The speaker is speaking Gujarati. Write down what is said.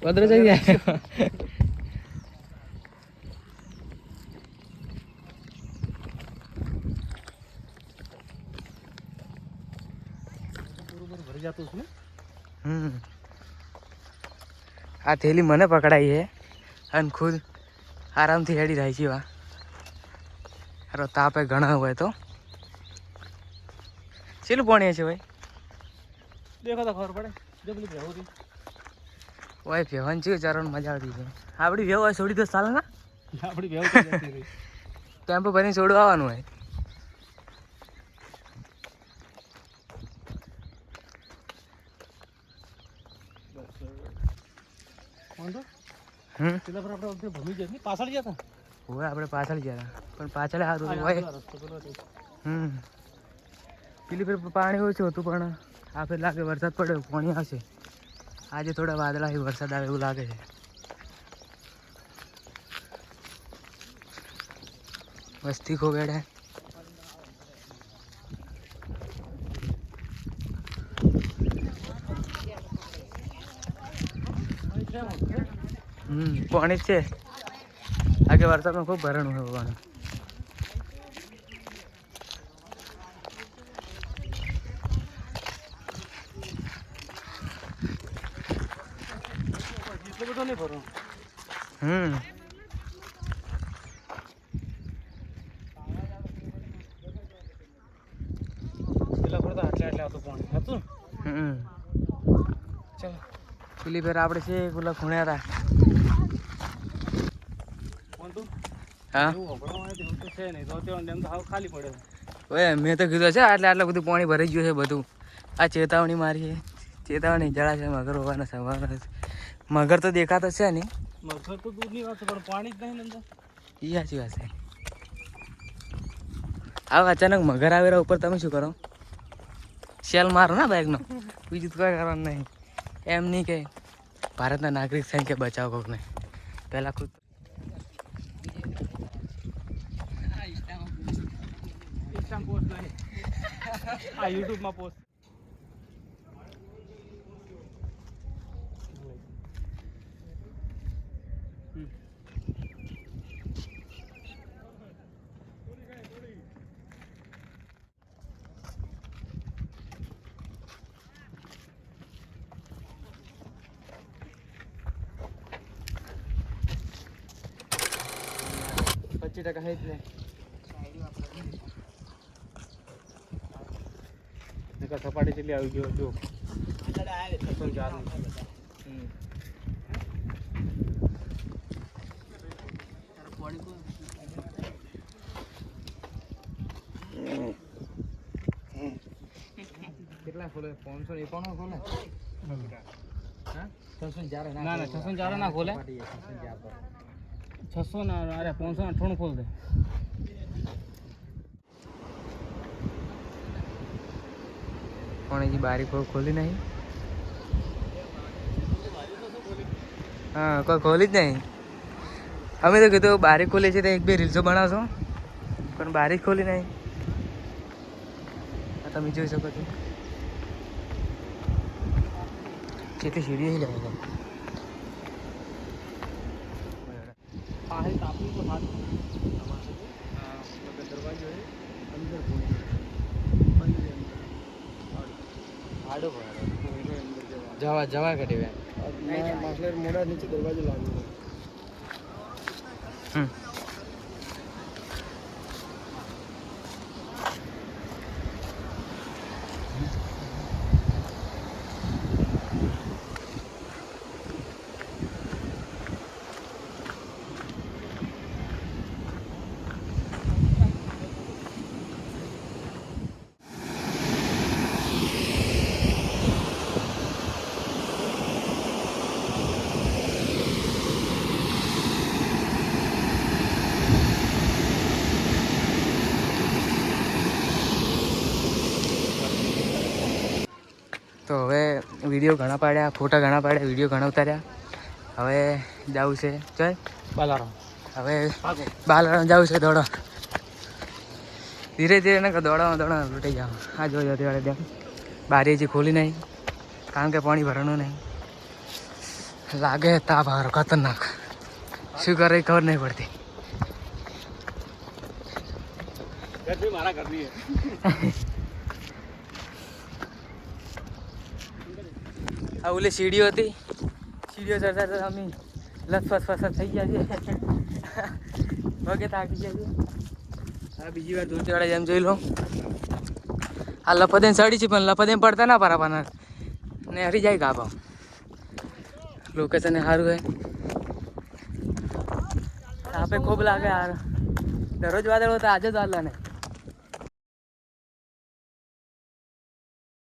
પદરો જઈ જાય ભરી જતું છું. આ થેલી મને પકડાઈ છે અને ખુદ આરામથી હેડી જાય છે. હારો તાપે ઘણા હોય તો ચેલું પાણી છે ભાઈ? દેખો તો ખબર પડે. જબલી ભેહોરી ઓય ભેવાની ચીવ ચારવાની મજા આવતી છે. આપણી ભેવ હોય છોડી દો ચાલે ના? આપણી ભેહોરી જતી રહી. ટેમ્પો ભરીને છોડવા આવવાનું હોય. પેલા પર આપણે ભમી જાય ને પાછળ ગયા હતા. હોય આપણે પાછળ ગયા હતા પણ પાછળ સારું હોય. પેલી પર પાણી ઓછું હતું પણ આ ફેર લાગે વરસાદ પડ્યો પાણી આવશે. આજે થોડા વાદળા વરસાદ આવે એવું લાગે છે. વસ્તી ખોવેડે પાણી જ છે. આગે વરસાદમાં ખૂબ ભરણું હોય પાણી. એટલો બધો નહીં ભરો. પેલા પર તો આટલે આવતું પાણી હતું. ચાલો પેલી ફેર આપણે છે પેલા ખૂણ્યા હતા. હા છે નહીં તો ડેમ તો હાવ ખાલી પડે. ઓય મેં તો કીધું છે આટલે બધું પાણી ભરાઈ ગયું છે બધું. આ ચેતવણી મારી છે. ચેતવણી જળા છે મગર હોવાના સંભાવના છે. મગર તો દેખાતો છે નહીં. મગર તો દૂરની વાત છે પણ પાણી જ નહીં અંદર. એ સાચી વાત છે. આવા અચાનક મગર આવેલા ઉપર તમે શું કરો? સેલ મારો ના બાઇકનો. બીજું તો કંઈ કરવાનું નહીં. એમ નહીં કે ભારતના નાગરિક થઈને કે બચાવો કોકને. પહેલાં ખુદ પોસ્ટ નહીં. આ યુટ્યુબમાં પોસ્ટ. %50 है इतने સપાટી ચેટલી આવી ગયો જો 4 કેટલા ખોલે? 591 ખોલે. હા 604 ના ના 604 ના ખોલે. 600 ના અરે 598 ખોલ દે. પણ હજી બારી કોઈ ખોલી નહીં. હા કોઈ ખોલી જ નહીં. અમે તો કીધું બારી ખોલી છે તો 1-2 રીલ્સો બનાવશો પણ બારી જ ખોલી નહીં. આ તમે જોઈ શકો છો કેટલી સીડી લાગે. પાહે તાપી તો હાથ દરવાજો હે અંદર આડો જવા જવા કાઢી માછલેર મોડા નીચે દરવાજો લાગ્યો. તો હવે વિડીયો ઘણા પાડ્યા, ફોટા ઘણા પાડ્યા, વિડીયો ઘણા ઉતાર્યા. હવે જવું છે ચાલ બાલારામ. હવે બાલારામ જવું છે. દોડો ધીરે ધીરે ને દોડવામાં લૂંટાઈ જાવ. આ જોઈ અત્યારે ડેમ બારી હજી ખોલી નહીં કારણ કે પાણી ભરવાનું નહીં. લાગે તાપ હારો ખતરનાક. શું કરે એ ખબર નહીં પડતી. ગરમી મારા ઘરની હે. આ ઓલી સીડીઓ હતી, સીડીઓ ચડતા અમે લસફસ ફસર થઈ ગયા છે. વગે થાકી ગયા છે. આ બીજી વાર ધૂળચવાડા જેમ જોઈ લો. આ લપદેન સડી છે પણ લપદેન પડતા ના પરાવાના ને હરી જાય ગાભા. લોકેશન સારું હોય. આપે ખૂબ લાગે યાર. દરરોજ વાદળ હોતા આજે જ વાદળા નહીં.